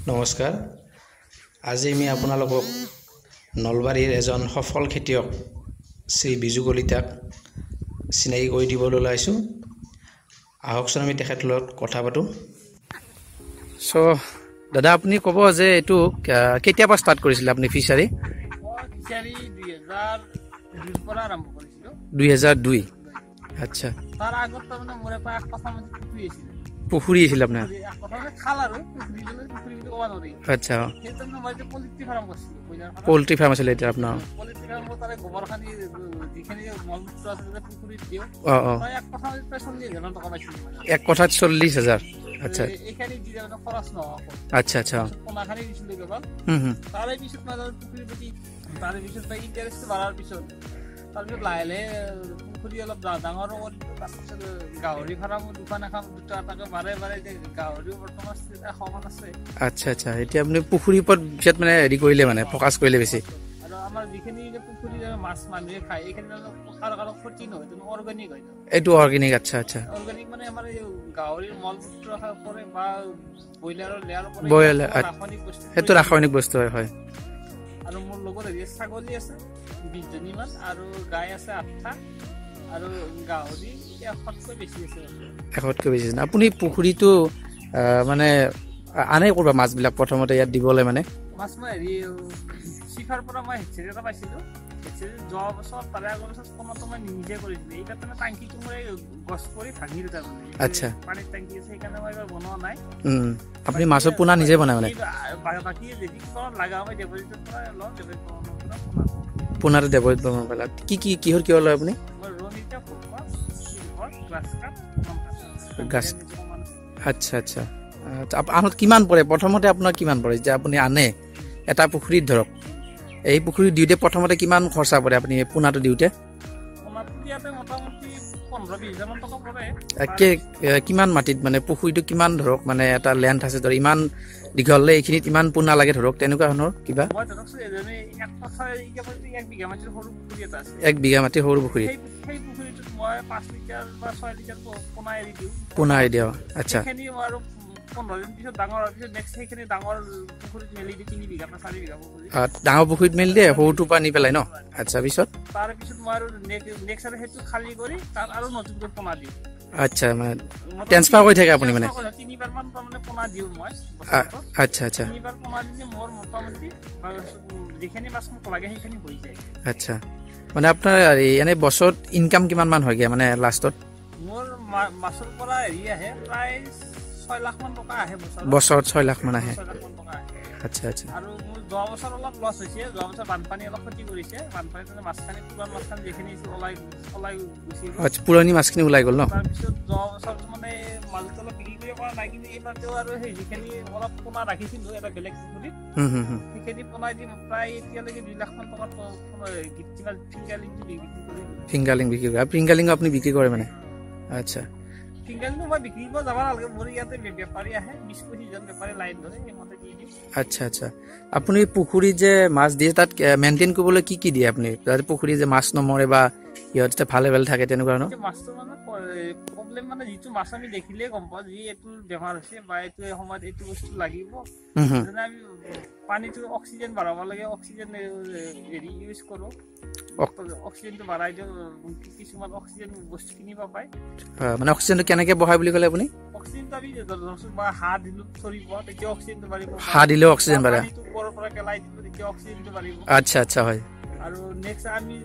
নমস্কাৰ আজি আমি আপোনালোকক নলবাৰীৰ এজন সফল খেতিয়ক শ্ৰী বিজু কলিতাক চিনাকি কৰি দিবলৈ ওলাইছোঁ। আহকচোন আমি তেখেতৰ লগত কথা পাতোঁ। দাদা আপুনি ক'ব যে এইটো কেতিয়াৰ পৰা ষ্টাৰ্ট কৰিছিলে আপুনি ফিচাৰী? ফিচাৰী 2002 পৰা আৰম্ভ কৰিছিলোঁ। 2002। আচ্ছা, তাৰ আগত তাৰমানে মোৰ এটা কথা মানে পুখুৰী আছিল। পুখুৰী আছিল আপোনাৰ? খাল আৰু পুখুৰী ক'ব নোৱাৰি। আচ্ছা, সেইকাৰণে মই পলিট্ৰি ফাৰ্ম কৰিছিলোঁ। পল্ট্ৰি ফাৰ্ম আছিলে এতিয়া আপোনাৰ? পলিট্ৰি ফাৰ্মত তাৰে গোবৰ খানি যিখিনি মলমূত্ৰ আছে পুখুৰীত দিওঁ। এক কথা 40,000 টকা পাইছিলোঁ। এক কথাত 40,000? আচ্ছা, এইখানি দি খৰচ নহয়। আচ্ছা আচ্ছা, পোনাখানি দিছিলোঁ কেৱল। তাৰে পিছত মানে পুখুৰীৰ প্ৰতি তাৰে পিছত ইণ্টাৰেষ্ট বাঢ়াৰ পিছত তাৰপিছত লাহে লাহে পুখুৰী অলপ ডাঙৰ তাৰপিছত গাহৰি ফাৰ্ম দুটা এটাকে বাৰে গাহৰিও বৰ্তমান সমান আছে। আচ্ছা আচ্ছা, এতিয়া আপুনি পুখুৰীৰ ওপৰত পিছত মানে হেৰি কৰিলে মানে ফ'কাছ কৰিলে বেছি? আৰু আমাৰ যিখিনি পুখুৰী মাছ মানুহে খায় এইখিনি কাৰো ক্ষতি নহয়, অৰ্গেনিক হয়। এইটো অৰ্গেনিক? আচ্ছা আচ্ছা, অৰ্গেনিক মানে আমাৰ গাহৰিৰ মলমূত্ৰ কৰে বা ব্ৰইলাৰৰ লেয়াৰ কৰে, সেইটো ৰাসায়নিক বস্তু হয়। আৰু মোৰ লগত ছাগলী আছে 20 জনীমান আৰু গাই আছে 8টা আৰু গাহৰি 100তকৈ বেছি আছে। 100তকৈ বেছি? আপুনি পুখুৰীটো মানে আনে কৰবা মাছবিলাক প্ৰথমতে ইয়াত দিবলৈ? মানে মাছ মই চিফাৰ পৰা মই হেডছেট এটা পাইছিলোঁ। যোৱা বছৰ তাৰে আগৰ বছৰ পোনাটো মই নিজে কৰিছিলোঁ। এইবাৰ তাৰমানে টাংকিটো মই গছ কৰি ভাঙিলোঁ তাৰমানে। আচ্ছা, পানীৰ টাংকি আছে সেইকাৰণে মই এইবাৰ বনোৱা নাই। আপুনি মাছৰ পোনা নিজে বনায় মানে? বাকী যদি লগা হয় ডেপজিটৰ পৰা লওঁ, পোনাটো ডেপজিট বনাব। কিহৰ লয় আপুনি? আচ্ছা আচ্ছা, আনত কিমান পৰে প্ৰথমতে আপোনাৰ? কিমান পৰে যে আপুনি আনে এটা পুখুৰীত? ধৰক এই পুখুৰীত দিওঁতে প্ৰথমতে কিমান খৰচা পৰে আপুনি পোনাটো দিওঁতে? কিমান মাটিত মানে পুখুৰীটো কিমান ধৰক মানে এটা লেন্থ আছে ধৰক ইমান দীঘললে এইখিনিত ইমান পোনা লাগে ধৰক তেনেকুৱা ধৰণৰ কিবা? 1 বিঘা মাটিৰ সৰু পুখুৰী? পোনা এৰি দিওঁ। আচ্ছা, 15 দিন পিছত ডাঙৰ হোৱাৰ পিছত নেক্সট সেইখিনি ডাঙৰ পুখুৰীত মেলি দি 3 বিঘা বা 4 বিঘা পুখুৰী ডাঙৰ পুখুৰীত মেলি দিয়ে, সৰুটোৰ পৰা নি পেলাই ন? আচ্ছা, পিছত তাৰপিছত মই আৰু নেক্সট আৰু সেইটো খালী কৰি তাত আৰু নতুনকৈ পোনা দিওঁ। আচ্ছা, মানে ট্ৰেন্সফাৰ কৰি থাকে আপুনি মানে? 3বাৰ মান তাৰমানে পোনা দিওঁ মই। আচ্ছা আচ্ছা, 3বাৰ পোনা দিলে মোৰ মোটামুটি যিখিনি মাছ মোক লাগে সেইখিনি হৈ যায়। আচ্ছা, মানে আপোনাৰ এনে বছৰত ইনকাম কিমান মান হয়গৈ মানে লাষ্টত? মোৰ মাছৰ পৰা আহে প্ৰায় 6 লাখ মান টকা আহে বছৰত। 6 লাখ মান আহে? 6 লাখ মান টকা আহে। আচ্ছা আচ্ছা, আৰু মোৰ যোৱা বছৰ অলপ লছ হৈছে। যোৱা বছৰ বানপানী অলপ ক্ষতি কৰিছে। বানপানীত মাছখিনি পুৰাণ মাছখিনি যিখিনি ওলাই গুচি গ'ল। আচ্ছা, পুৰণি মাছখিনি ওলাই গ'ল ন? তাৰপিছত যোৱা বছৰ মানে মাছটো অলপ বিক্ৰী কৰিব পৰা নাই, কিন্তু এইবাৰতেও আৰু সেই যিখিনি অলপ পোনা ৰাখিছিলোঁ এটা বেলেগ পুখুৰীত সেইখিনি পোনাই দি প্ৰায় এতিয়ালৈকে 2 লাখ মান টকা ফিংগাৰলিং বিক্ৰী কৰে? ফিংগাৰলিং আপুনি বিক্ৰী কৰে মানে? আচ্ছা, ফিংগাৰলিং মই বিক্ৰী কৰিব যাব নালাগে, মোৰ ইয়াতে বেপাৰী আহে 20-25 জন বেপাৰী লাইন ধৰে, সেইমতে দি দিওঁ। আচ্ছা আচ্ছা, আপুনি পুখুৰীত যে মাছ দিয়ে তাত মেইনটেইন কৰিবলৈ কি দিয়ে আপুনি যাতে পুখুৰী যে মাছ নমৰে বা সিহঁতে ভালে থাকে তেনেকুৱা ধৰণৰ? মাছটো মানে প্ৰব্লেম মানে যিটো মাছ আমি দেখিলে গম পাওঁ যে এইটো বেমাৰ হৈছে বা এইটো সময়ত এইটো বস্তু লাগিব। যেনে আমি পানীটো অক্সিজেন বাঢ়াব লাগে, অক্সিজেন ইউজ কৰোঁ, অক্সিজেনটো বাঢ়াই দিওঁ। কিছুমান অক্সিজেন বস্তু কিনিব পায়। মানে অক্সিজেনটো কেনেকৈ বঢ়াই বুলি ক'লে আপুনি? অক্সিজেনটো আমি হাঁহ দিলোঁ চৰিব তেতিয়া অক্সিজেনটো বাঢ়িব। হাঁহ দিলেও অক্সিজেন বাঢ়ে? ওপৰৰ পৰা পেলাই দিলোঁ তেতিয়া অক্সিজেনটো বাঢ়িব। আচ্ছা আচ্ছা, হয়। আৰু নেক্সট আমি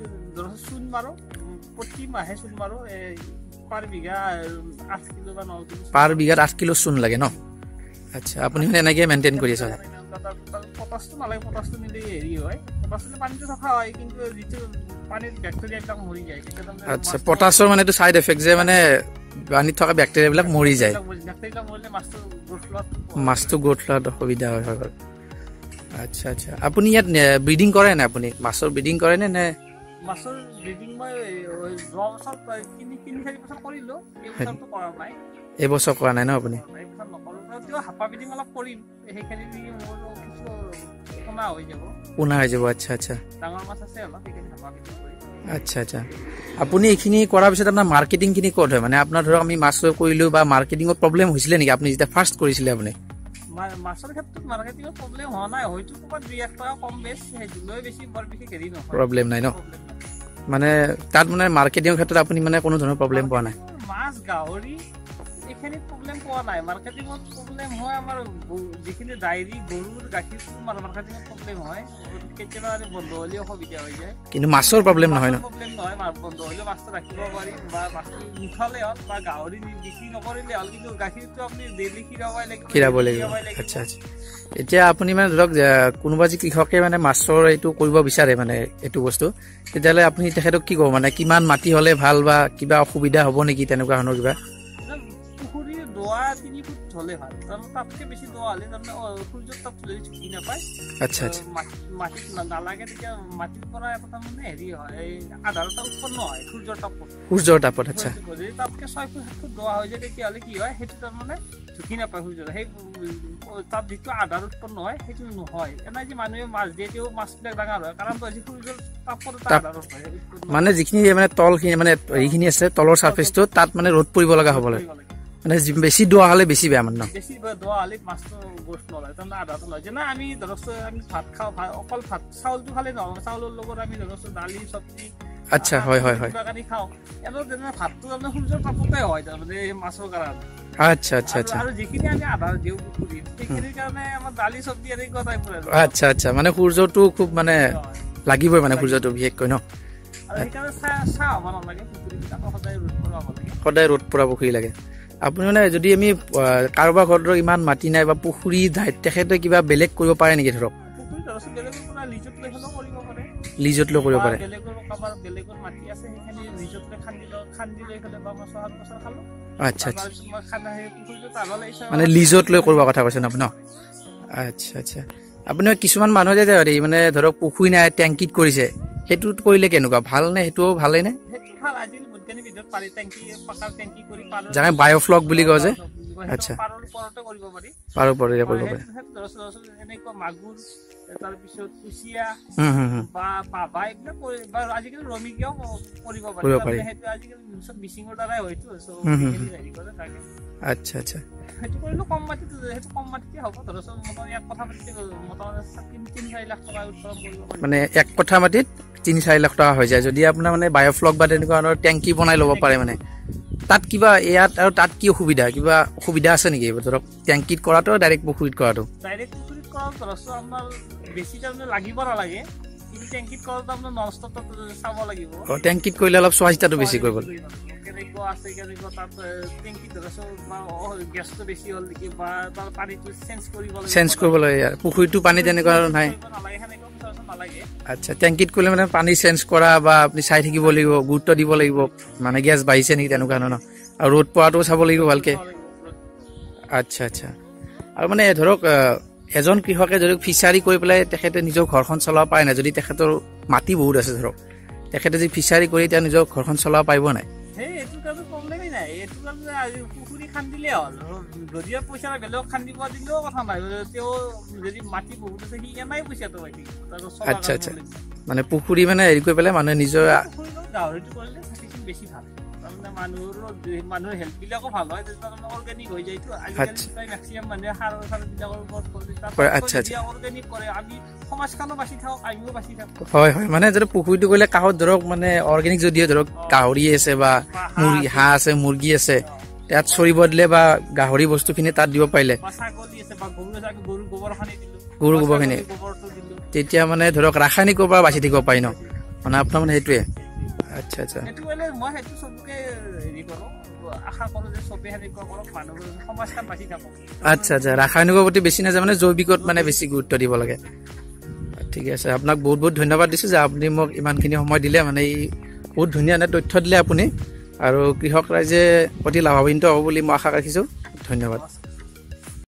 চূণ মাৰোঁ, প্ৰতি মাহে চূণ মাৰোঁ। পাৰ বিঘা 8 কিলো বা 9 কিলো। পাৰ বিঘাত 8 কিলো চূণ লাগে ন? আচ্ছা, আপুনি মানে এনেকৈ মেইনটেইন কৰি আছে? পটাছটো নালাগে, পটাছটো নিলে হেৰি হয়, পটাছটো পানীটো চাফা হয়, কিন্তু যিটো পানীত বেক্টেৰিয়াবিলাক মৰি যায়। আচ্ছা, পটাছৰ মানে এইটো চাইড এফেক্ট যে মানে পানীত থকা বেক্টেৰিয়াবিলাক মৰি যায়? মাছটো গ্ৰোথ লোৱাত অসুবিধা হয় বাৰু। আচ্ছা আচ্ছা, আপুনি ইয়াত ব্ৰিডিং কৰে নে? আপুনি মাছৰ ব্ৰিডিং কৰে নে? মাছৰ ব্ৰিডিং মই যোৱা বছৰ 3-4 বছৰ কৰিলোঁ, এইবছৰটো কৰা নাই। এইবছৰ কৰা নাই ন আপুনি? এইবছৰ নকৰোঁ, তেওঁ হাপা ব্ৰিডিং অলপ কৰিম, সেইখিনি দি মোৰ পোনা হৈ যাব। পোনা হৈ যাব? আচ্ছা আচ্ছা, ডাঙৰ মাছ আছে অলপ, সেইখিনি হাপা ব্ৰিডিং কৰিম। আচ্ছা আচ্ছা আপুনি এইখিনি কৰাৰ পিছত আপোনাৰ মাৰ্কেটিংখিনি ক'ত হয় মানে আপোনাৰ ধৰক আমি মাছ কৰিলোঁ বা মাৰ্কেটিঙত প্ৰব্লেম হৈছিলে নেকি আপুনি যেতিয়া ফাৰ্ষ্ট কৰিছিলে আপুনি মাছৰ ক্ষেত্ৰত মাৰ্কেটিঙত প্ৰব্লেম হোৱা নাই হয়তো ক'ৰবাত 2-1 টকা কম বেছ সেইটোলৈ বেছি বৰ বেছি হেৰি নহয় প্ৰব্লেম নাই ন মানে তাত মানে মাৰ্কেটিঙৰ ক্ষেত্ৰত আপুনি মানে কোনো ধৰণৰ প্ৰব্লেম পোৱা নাই মাছ গাহৰি এইখিনি প্ৰব্লেম পোৱা নাই মাৰ্কেটিঙত প্ৰব্লেম হয় আমাৰ যিখিনি ডায়েৰী গৰুৰ গাখীৰটো মাৰ্কেটিঙত প্ৰব্লেম হয় কেতিয়াবা বন্ধ হ'লে অসুবিধা হৈ যায় কিন্তু মাছৰ প্ৰব্লেম নহয় ন প্ৰব্লেম নহয় বন্ধ হ'লে মাছটো ৰাখিব পাৰি বা মাছটো নুঠালে হ'ল বা গাহৰি বিক্ৰী নকৰিলে হ'ল কিন্তু গাখীৰটো আপুনি ডেইলি খীৰাব লাগিব আচ্ছা আচ্ছা এতিয়া আপুনি মানে ধৰক কোনোবা যি কৃষকে মানে মাছৰ এইটো কৰিব বিচাৰে মানে এইটো বস্তু তেতিয়াহ'লে আপুনি তেখেতক কি ক'ব মানে কিমান মাটি হ'লে ভাল বা কিবা অসুবিধা হ'ব নেকি তেনেকুৱা ধৰণৰ কিবা পুখুৰীৰ দোৱা 3 ফুট হ'লে ভাল তাৰমানে তাতকৈ বেছি দোৱা হ'লে তাৰমানে সূৰ্যৰ তাপ যদি ঢুকি নাপায় আচ্ছা আচ্ছা মাটিত নালাগে তেতিয়া মাটিৰ পৰা এটা তাৰমানে হেৰি হয় এই আধাৰটা উৎপন্ন হয় সূৰ্যৰ তাপত আচ্ছা যদি তাতকৈ 6 ফুট 7 ফুট দোৱা হৈ যায় তেতিয়াহ'লে কি হয় সেইটো তাৰমানে ঢুকি নাপায় সূৰ্যৰ সেই তাত যিটো আধাৰ উৎপন্ন হয় সেইটো নহয় এনে যে মানুহে মাছ দিয়ে তেওঁ মাছবিলাক ডাঙৰ হয় কাৰণ সূৰ্যৰ তাপত আধাৰ হয় মানে যিখিনি মানে তলখিনি মানে এইখিনি আছে তলৰ চাৰ্ফেচটো তাত মানে ৰ'দ পৰিব লগা হ'ব লাগে মানে বেছি দোৱা হ'লে বেছি বেয়া মানে বেছি দোৱা হ'লে মাছটো গোষ্ট নলয় তাৰমানে আধাটো লয় যেনে আমি ধৰকচোন আমি ভাত খাওঁ অকল ভাত চাউলটো খালে নহয় চাউলৰ লগত আমি ধৰকচোন দালি চব্জি আচ্ছা হয় হয় হয় খাওঁ এনে যেনে ভাতটো তাৰমানে সূৰ্যৰ তাপতে হয় তাৰমানে মাছৰ কাৰণে আচ্ছা আচ্ছা আচ্ছা আৰু যিখিনি আমি আধাৰ দিওঁ পুখুৰীত সেইখিনিৰ কাৰণে আমাৰ দালি চব্জি এনেকুৱা টাইপৰ আচ্ছা আচ্ছা মানে সূৰ্যটো খুব মানে লাগিবই মানে সূৰ্যটো বিশেষকৈ ন আৰু সেইকাৰণে চাহ হ'ব নালাগে পুখুৰীবিলাকত সদায় ৰ'দ পৰা পুখুৰী লাগে আপুনি মানে যদি আমি কাৰোবাৰ ঘৰত ইমান মাটি নাই বা পুখুৰী তেখেতে কিবা বেলেগ কৰিব পাৰে নেকি ধৰক লিজত লৈ কৰিব পাৰে আচ্ছা আচ্ছা মানে লিজত লৈ কৰিব কথা কৈছে ন আপুনি আচ্ছা আচ্ছা আপুনি কিছুমান মানুহে যে মানে ধৰক পুখুৰী নাই টেংকিত কৰিছে সেইটোত কৰিলে কেনেকুৱা ভাল নে সেইটোও ভালেই নে যেনে বায়'ফ্লক বুলি কয় যে আচ্ছা পাৰৰ ওপৰতে কৰিব পাৰি তাৰপিছত কুচিয়া বা পাভা এইবিলাক আজিকালি ৰমিকিয়াও কৰিব পাৰি সেইটো আজিকালি মিচিঙৰ দ্বাৰাই হয়তো আচ্ছা আচ্ছা সেইটো কৰিলো কম মাটিত সেইটো কম মাটিতে হ'ব ধৰচোন ইয়াত কথা পাতিতে মোটামুটি 3-4 লাখ টকা উৎপাদন কৰিব পাৰি মানে এক কঠা মাটিত 3-4 লাখ টকা হৈ যায় যদি আপোনাৰ মানে বায়'ফ্লক বা তেনেকুৱা ধৰণৰ টেংকি বনাই ল'ব পাৰে মানে তাত কিবা ইয়াত আৰু তাত কি কিবা অসুবিধা আছে নেকি ধৰক টেংকিত কৰাটো ডাইৰেক্ট পুখুৰীত কৰাটো ধৰচোন আপোনাৰ বেছি তাৰমানে লাগিব নালাগে কিন্তু টেংকিত কৰাটো আপোনাৰ নন ষ্টপ চাব লাগিব টেংকিত কৰিলে অলপ চোৱা চিতাটো বেছি কৰিব কেনেকুৱা আছে কেনেকুৱা তাত টেংকিত ধৰচোন গেছটো বেছি হ'ল নেকি বা তাৰ পানীটো চেঞ্জ কৰিব লাগে পুখুৰীটো পানী তেনেকুৱা নাই আচ্ছা টেংকিত কৰিলে মানে পানী চেঞ্জ কৰা বা আপুনি চাই থাকিব লাগিব গুৰুত্ব দিব লাগিব মানে গেছ বাঢ়িছে নেকি তেনেকুৱা ধৰণৰ আৰু ৰ'দ পৰাটো চাব লাগিব ভালকে আচ্ছা আচ্ছা আৰু মানে ধৰক এজন কৃষকে যদি ফিচাৰী কৰি পেলাই তেখেতে নিজৰ ঘৰখন চলাব পাৰে নাই যদি তেখেতৰ মাটি বহুত আছে ধৰক তেখেতে যদি ফিচাৰী কৰি তেওঁ নিজৰ ঘৰখন চলাব পাৰিব নাই এইটো কাৰণে প্ৰব্লেমেই নাই এইটো কাৰণে পুখুৰী খান্দিলে হ'ল যদিও পইচা বেলেগ খান্দিব দিলেও কথা নাই তেওঁ যদি মাটি বহুত আছে সি এনাই পইচাটো পাই আচ্ছা আচ্ছা মানে পুখুৰী মানে হেৰি কৰি পেলাই মানুহে নিজৰ গাহৰিটো কৰিলে বেছি ভাল মানুহৰ হেল্থ বিলাকো ভাল হয় অৰ্গেনিক হৈ যায়তো আজিকালি মেক্সিমাম মানুহে সাৰ বিলাকৰ ওপৰত অৰ্গেনিক কৰে আমি সমাজখনো বাচি থাকক আমিও বাচি থাকো হয় হয় মানে যদি পুখুৰীটো কৰিলে কাষত ধৰক মানে অৰ্গেনিক যদিও ধৰক গাহৰি আছে বা মুৰ্গী হাঁহ আছে মুৰ্গী আছে তাত চৰিব দিলে বা গাহৰি বস্তুখিনি তাত দিব পাৰিলে গৰু গোবৰখিনি তেতিয়া মানে ধৰক ৰাসায়নিকৰ পৰা বাচি থাকিব পাৰি ন মানে আপোনাৰ মানে সেইটোৱে আচ্ছা আচ্ছা আচ্ছা আচ্ছা ৰাসায়নিকৰ প্ৰতি বেছি নাযায় মানে জৈৱিকত মানে বেছি গুৰুত্ব দিব লাগে ঠিক আছে আপোনাক বহুত বহুত ধন্যবাদ দিছোঁ যে আপুনি মোক ইমানখিনি সময় দিলে মানে এই বহুত ধুনীয়া তথ্য দিলে আপুনি আৰু কৃষক ৰাইজে অতি লাভান্বিত হ'ব বুলি মই আশা ৰাখিছোঁ ধন্যবাদ